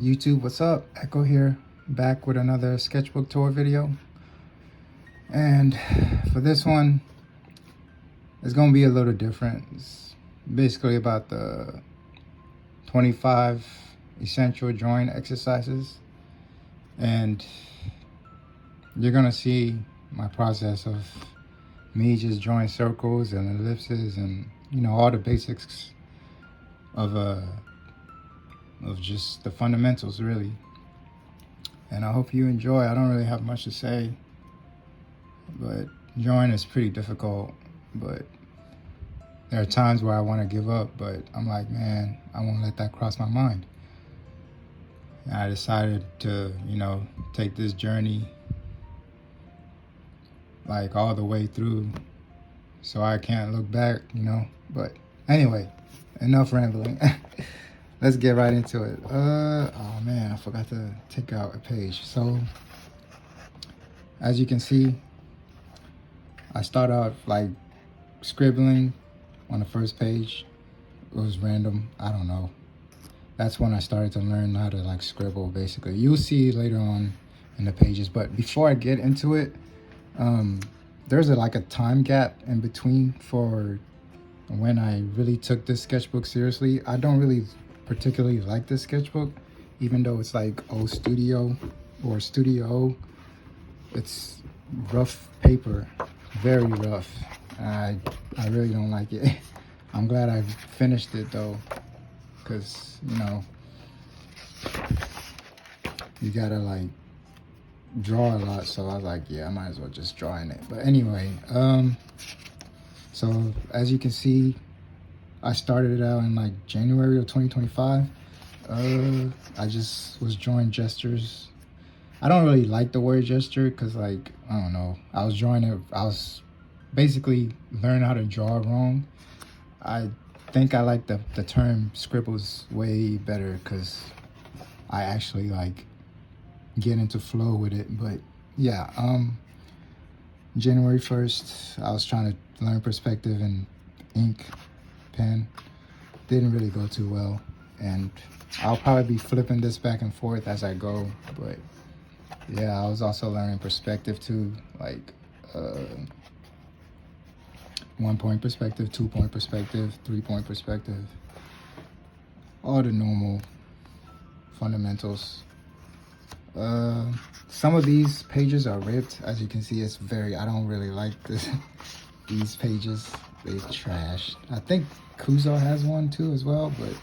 YouTube, what's up? Echo here, back with another sketchbook tour video. And for this one, it's gonna be a little different. It's basically about the 25 essential drawing exercises. And you're gonna see my process of me just drawing circles and ellipses and all the basics of just the fundamentals really. And I hope you enjoy. I don't really have much to say, but drawing is pretty difficult. But there are times where I want to give up, but I'm like, man, I won't let that cross my mind. And I decided to, take this journey like all the way through, so I can't look back, But anyway, enough rambling. Let's get right into it. Oh man, I forgot to take out a page. So as you can see, I start out like scribbling on the first page. It was random, I don't know. That's when I started to learn how to like scribble basically. You'll see later on in the pages, but before I get into it, there's like a time gap in between for when I really took this sketchbook seriously. I don't really particularly like this sketchbook, even though it's like old studio or studio. It's rough paper, very rough. I really don't like it. I'm glad I finished it though, because you gotta like draw a lot, so I was like, yeah, I might as well just draw in it. But anyway, so as you can see, I started it out in like January of 2025. I just was drawing gestures. I don't really like the word gesture because, like, I don't know. I was basically learning how to draw wrong. I think I like the term scribbles way better because I actually like get into flow with it. But yeah, January 1st, I was trying to learn perspective and ink pen. Didn't really go too well, and I'll probably be flipping this back and forth as I go. But yeah, I was also learning perspective too, like 1-point perspective, 2-point perspective, 3-point perspective, all the normal fundamentals. Some of these pages are ripped. As you can see, it's I don't really like this. These pages, they're trash. I think Kuzo has one too as well, but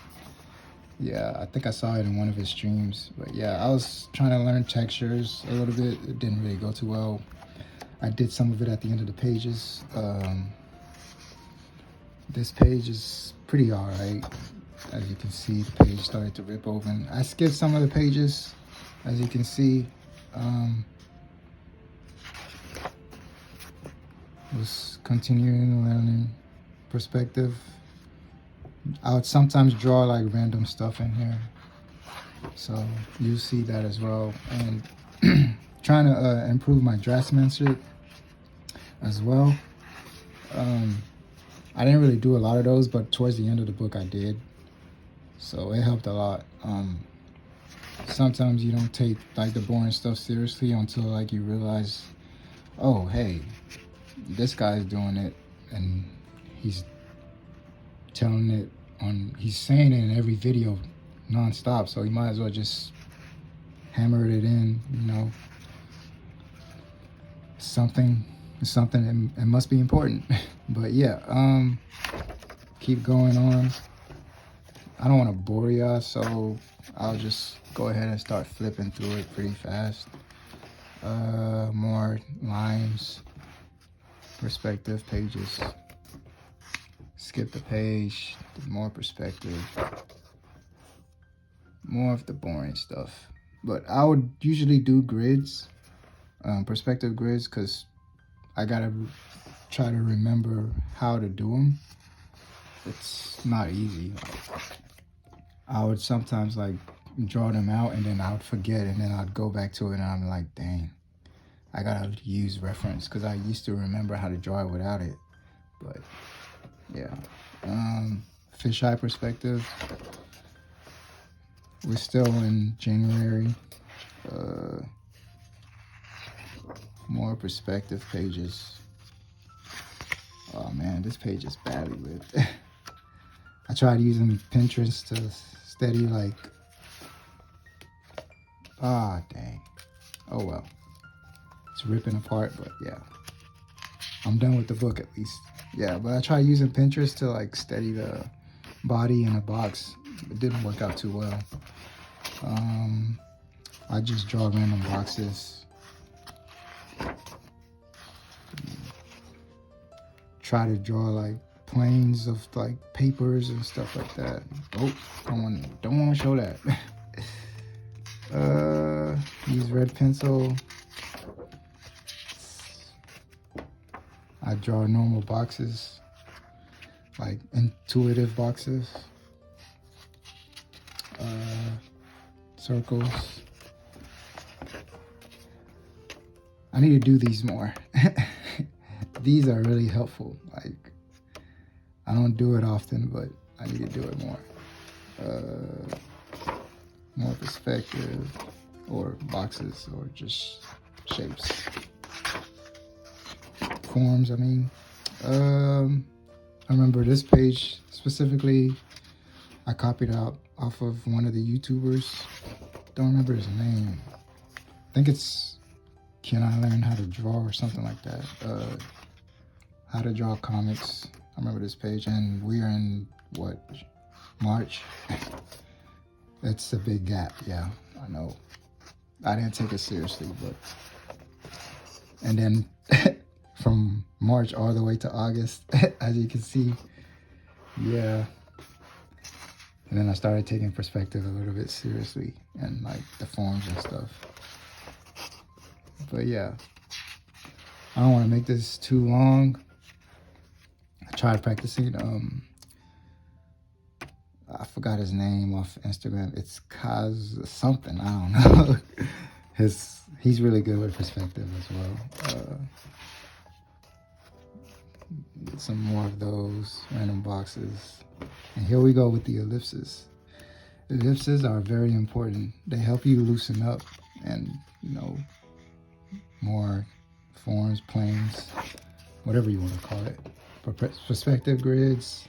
yeah, I think I saw it in one of his streams. But yeah, I was trying to learn textures a little bit. It didn't really go too well. I did some of it at the end of the pages. This page is pretty all right. As you can see, the page started to rip open. I skipped some of the pages, as you can see. Was continuing learning perspective. I would sometimes draw like random stuff in here, so you see that as well. And trying to improve my draftsmanship as well. I didn't really do a lot of those, but towards the end of the book I did, so it helped a lot. Sometimes you don't take like the boring stuff seriously until like you realize, oh hey, this guy's doing it and he's telling it he's saying it in every video non-stop, so you might as well just hammer it in, something it must be important. But yeah, keep going on. I don't want to bore y'all, so I'll just go ahead and start flipping through it pretty fast. More lines, perspective pages. Skip the page, more perspective, more of the boring stuff. But I would usually do grids, perspective grids, because I gotta try to remember how to do them. It's not easy. I would sometimes like draw them out and then I would forget, and then I'd go back to it and I'm like, dang, I gotta use reference because I used to remember how to draw it without it. But yeah, fisheye perspective. We're still in January. More perspective pages. Oh man, this page is badly lit. I tried using Pinterest to steady like, dang. Oh well, it's ripping apart, but yeah. I'm done with the book at least. Yeah, but I tried using Pinterest to like steady the body in a box. It didn't work out too well. I just draw random boxes. Try to draw like planes of like papers and stuff like that. Oh, don't want to show that. Use red pencil. I draw normal boxes, like intuitive boxes. Circles. I need to do these more. These are really helpful. Like, I don't do it often, but I need to do it more. More perspective, or boxes, or just shapes. Forms, I mean. I remember this page specifically, I copied out off of one of the YouTubers. Don't remember his name. I think it's Can I Learn How to Draw or something like that. How to Draw Comics. I remember this page, and we're in what, March? That's a big gap. Yeah, I know. I didn't take it seriously, but and then from March all the way to August, as you can see, yeah. And then I started taking perspective a little bit seriously, and like the forms and stuff. But yeah, I don't want to make this too long. I tried practicing. I forgot his name off Instagram. It's Kaz something. I don't know. He's really good with perspective as well. Get some more of those random boxes. And here we go with the ellipses. Ellipses are very important. They help you loosen up and, more forms, planes, whatever you want to call it. Perspective grids,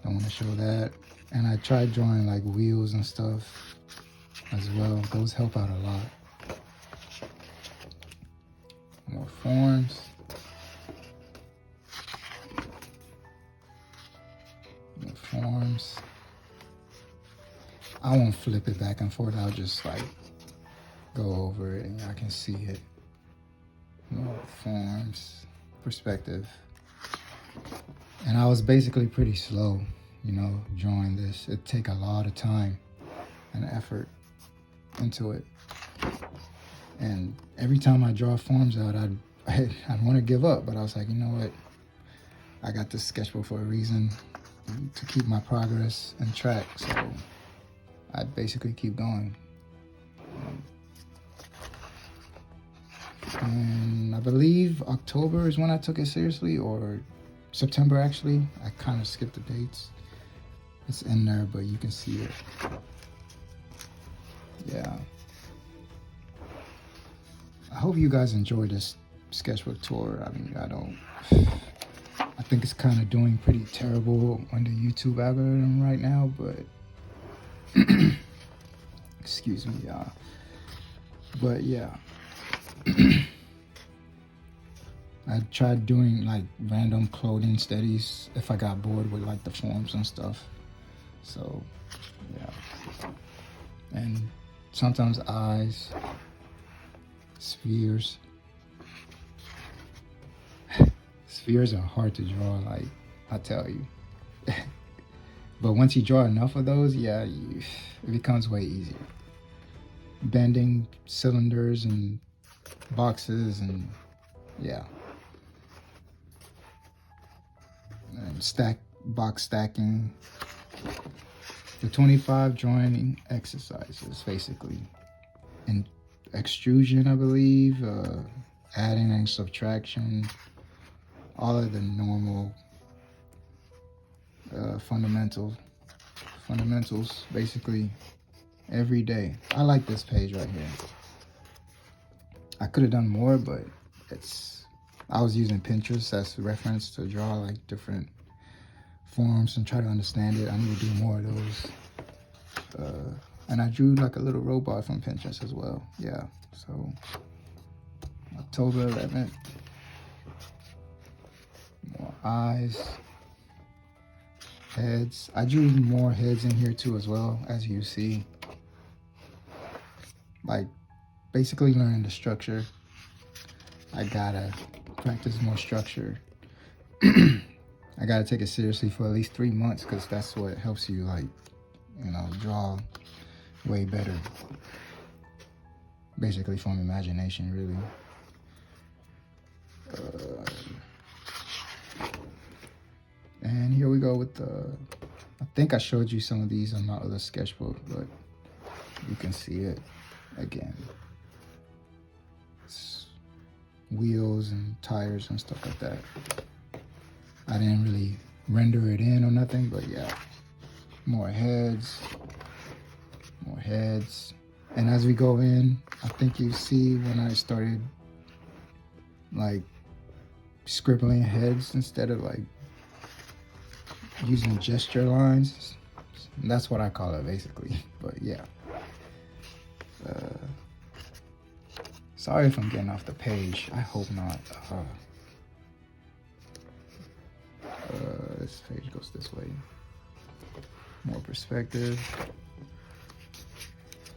I want to show that. And I tried drawing like wheels and stuff as well. Those help out a lot. More forms. More forms. I won't flip it back and forth. I'll just like go over it and I can see it. More forms. Perspective. And I was basically pretty slow, drawing this. It'd take a lot of time and effort into it. And every time I draw forms out, I'd want to give up, but I was like, you know what? I got this sketchbook for a reason, to keep my progress and track. So I'd basically keep going. And I believe October is when I took it seriously, or September actually. I kind of skipped the dates. It's in there, but you can see it. Yeah. I hope you guys enjoyed this sketchbook tour. I mean, I think it's kind of doing pretty terrible on the YouTube algorithm right now, but excuse me, y'all. But yeah. I tried doing like random clothing studies if I got bored with like the forms and stuff. So yeah. And sometimes eyes, spheres. Spheres are hard to draw, like I tell you. But once you draw enough of those, yeah, it becomes way easier. Bending cylinders and boxes and yeah. And box stacking. The 25 drawing exercises, basically. And extrusion, I believe, adding and subtraction, all of the normal fundamentals, basically. every day. I like this page right here. I could have done more, but I was using Pinterest as a reference to draw like different forms and try to understand it. I need to do more of those. And I drew like a little robot from Pinterest as well. Yeah, so October 11th. More eyes, heads. I drew more heads in here too as well, as you see. Like basically learning the structure. I gotta practice more structure. I gotta take it seriously for at least 3 months, because that's what helps you, like, you know, draw way better. Basically from imagination, really. And here we go with the, I think I showed you some of these on my other sketchbook, but you can see it again. It's wheels and tires and stuff like that. I didn't really render it in or nothing, but yeah. More heads. And as we go in, I think you see when I started like scribbling heads instead of like using gesture lines. That's what I call it basically, but yeah. Sorry if I'm getting off the page. I hope not. This page goes this way. More perspective.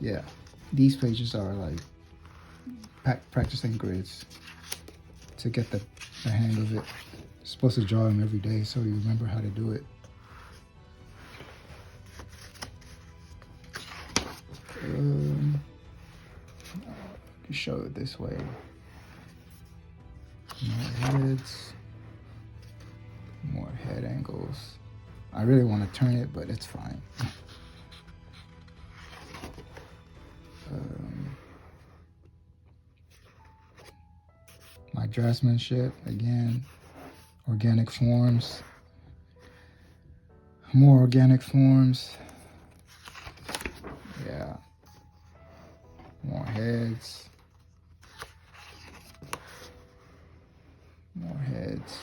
Yeah, these pages are like practicing grids to get the hang of it. You're supposed to draw them every day so you remember how to do it. You show it this way. More heads, more head angles. I really want to turn it, but it's fine. My draftsmanship, again, organic forms, more organic forms. Yeah, more heads, more heads.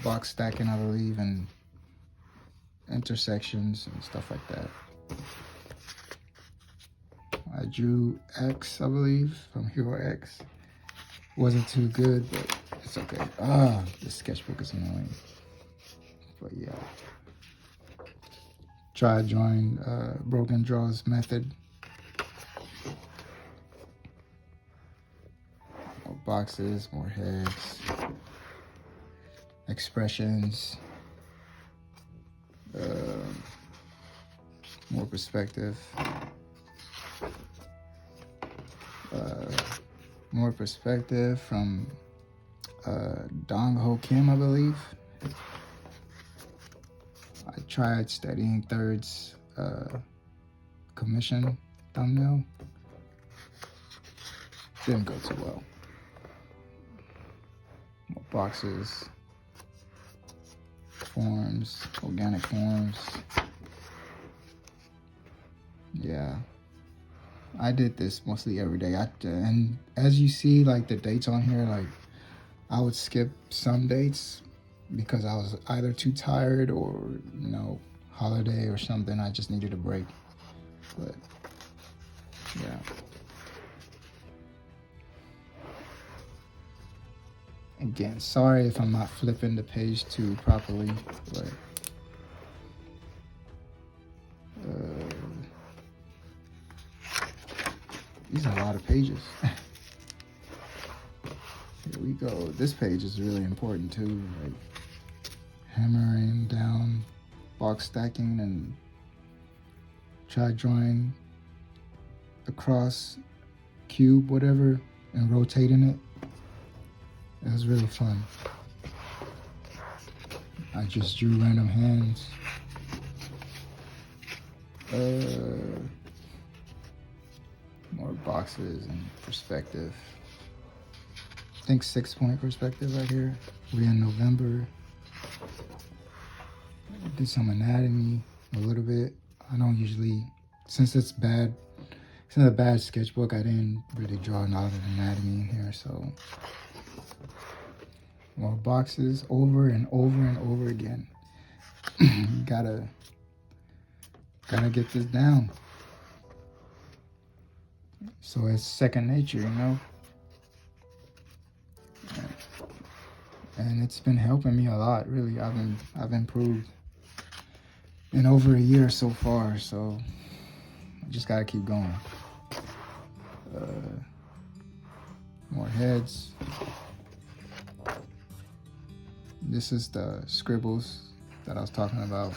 Box stacking, I believe, and intersections and stuff like that. I drew X, I believe, from Hero X. Wasn't too good, but it's okay. This sketchbook is annoying. But yeah. Try drawing Broken Draws method. More boxes, more heads. Expressions. More perspective. More perspective from Dong Ho Kim, I believe. I tried studying Third's commission thumbnail. Didn't go too well. More boxes, forms, organic forms. Yeah. I did this mostly every day. And as you see, like the dates on here, like I would skip some dates because I was either too tired or, you know, holiday or something. I just needed a break. But yeah. Again, sorry if I'm not flipping the page too properly, but these are a lot of pages. Here we go. This page is really important too, like hammering down, box stacking, and try drawing the cross, cube, whatever, and rotating it. It was really fun. I just drew random hands. More boxes and perspective. I think 6-point perspective right here. We're in November. did some anatomy a little bit. I don't usually, since it's a bad sketchbook, I didn't really draw a lot of anatomy in here. So more boxes over and over and over again. gotta get this down. So it's second nature, you know. And it's been helping me a lot, really. I've improved in over a year so far, so I just gotta keep going. More heads. This is the scribbles that I was talking about.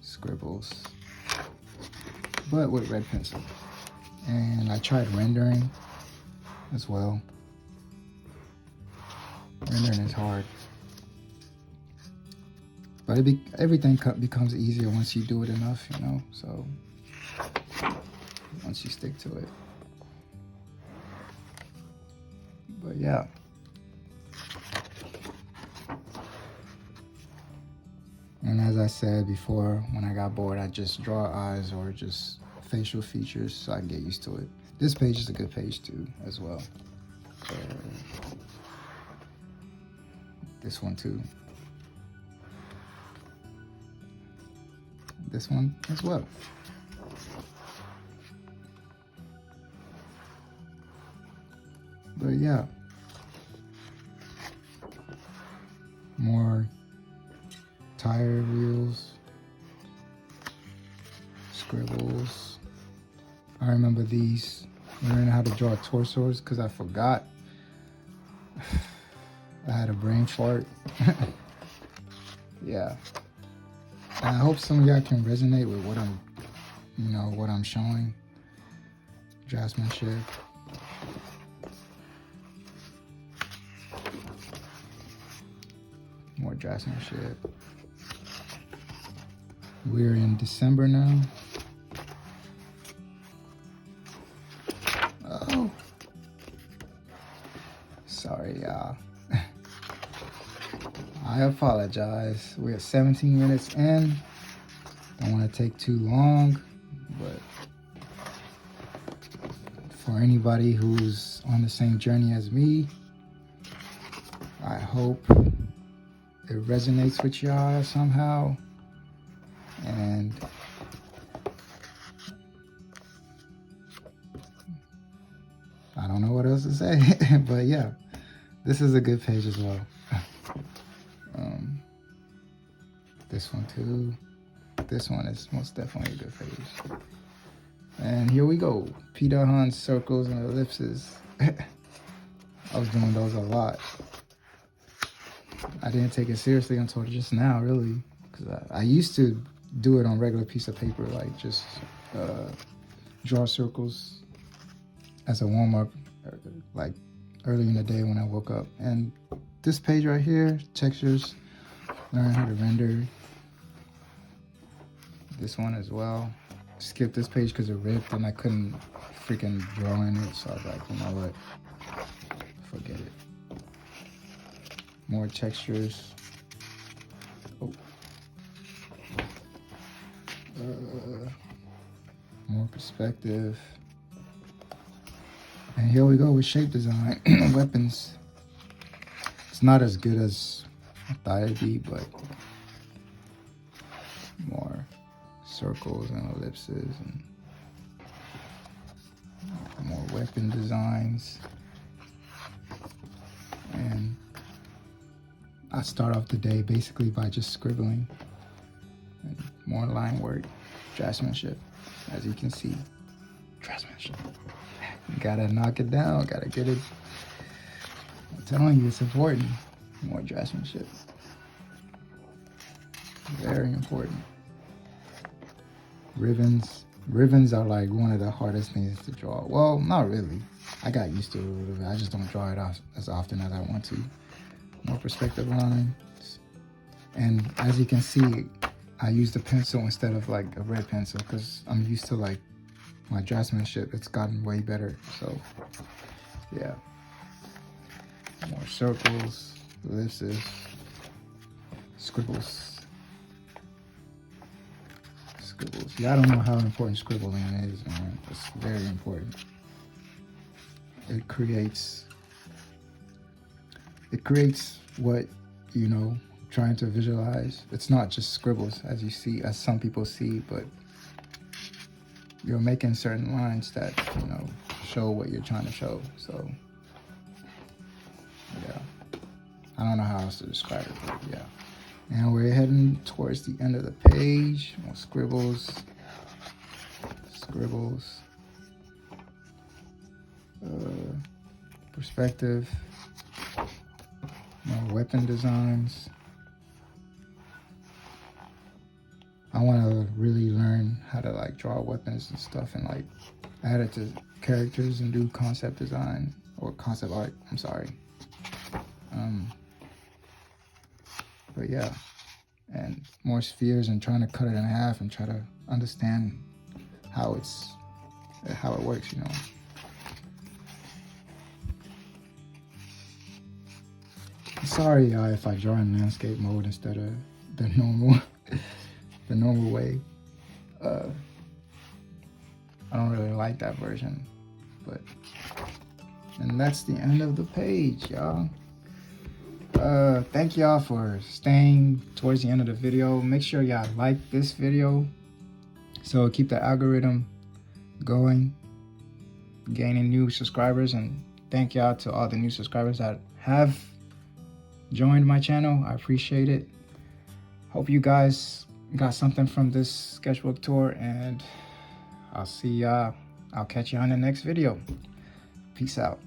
Scribbles, but with red pencil. And I tried rendering as well. Rendering is hard, but everything becomes easier once you do it enough, you know. So once you stick to it. But yeah. And as I said before, when I got bored, I just draw eyes or just facial features so I can get used to it. This page is a good page too, as well. This one too. This one as well. But yeah, more tire wheels, scribbles. I remember these, learning how to draw torsos because I forgot. I had a brain fart. Yeah. And I hope some of y'all can resonate with what I'm showing. Draftsmanship. More draftsmanship. We're in December now. Oh. Sorry, y'all. I apologize. We're 17 minutes in. Don't want to take too long, but for anybody who's on the same journey as me, I hope it resonates with y'all somehow. And I don't know what else to say, but yeah, this is a good page as well. This one too. This one is most definitely a good page. And here we go. Peter Han's circles and ellipses. I was doing those a lot. I didn't take it seriously until just now, really, because I used to do it on regular piece of paper, like just draw circles as a warm-up, like early in the day when I woke up. And this page right here, textures, learn how to render. This one as well. Skipped this page because it ripped and I couldn't freaking draw in it, so I was like, you know what, forget it. More textures. Oh. More perspective. And here we go with shape design. Weapons. It's not as good as I thought it'd be, but more circles and ellipses and more weapon designs. And I start off the day basically by just scribbling and more line work, draftsmanship, as you can see. Draftsmanship. You gotta knock it down, gotta get it. I'm telling you, it's important. More draftsmanship. Very important. Ribbons. Ribbons are like one of the hardest things to draw. Well, not really. I got used to it a little bit. I just don't draw it off as often as I want to. More perspective lines. And as you can see, I used a pencil instead of like a red pencil because I'm used to like my draftsmanship. It's gotten way better. So yeah. More circles. ellipses, scribbles. Scribbles. Yeah, I don't know how important scribbling is, man. It's very important. It creates what, you know, trying to visualize. It's not just scribbles as you see, as some people see, but you're making certain lines that, you know, show what you're trying to show. So yeah, I don't know how else to describe it, but yeah. And we're heading towards the end of the page. More scribbles, perspective, more weapon designs. I want to really learn how to like draw weapons and stuff and like add it to characters and do concept design or concept art. I'm sorry. But yeah, and more spheres and trying to cut it in half and try to understand how it works, you know. Sorry if I draw in landscape mode instead of the normal way. I don't really like that version, and that's the end of the page, y'all. Thank y'all for staying towards the end of the video. Make sure y'all like this video so keep the algorithm going, gaining new subscribers, and thank y'all to all the new subscribers that have joined my channel. I appreciate it. Hope you guys got something from this sketchbook tour, and I'll catch you on the next video. Peace out.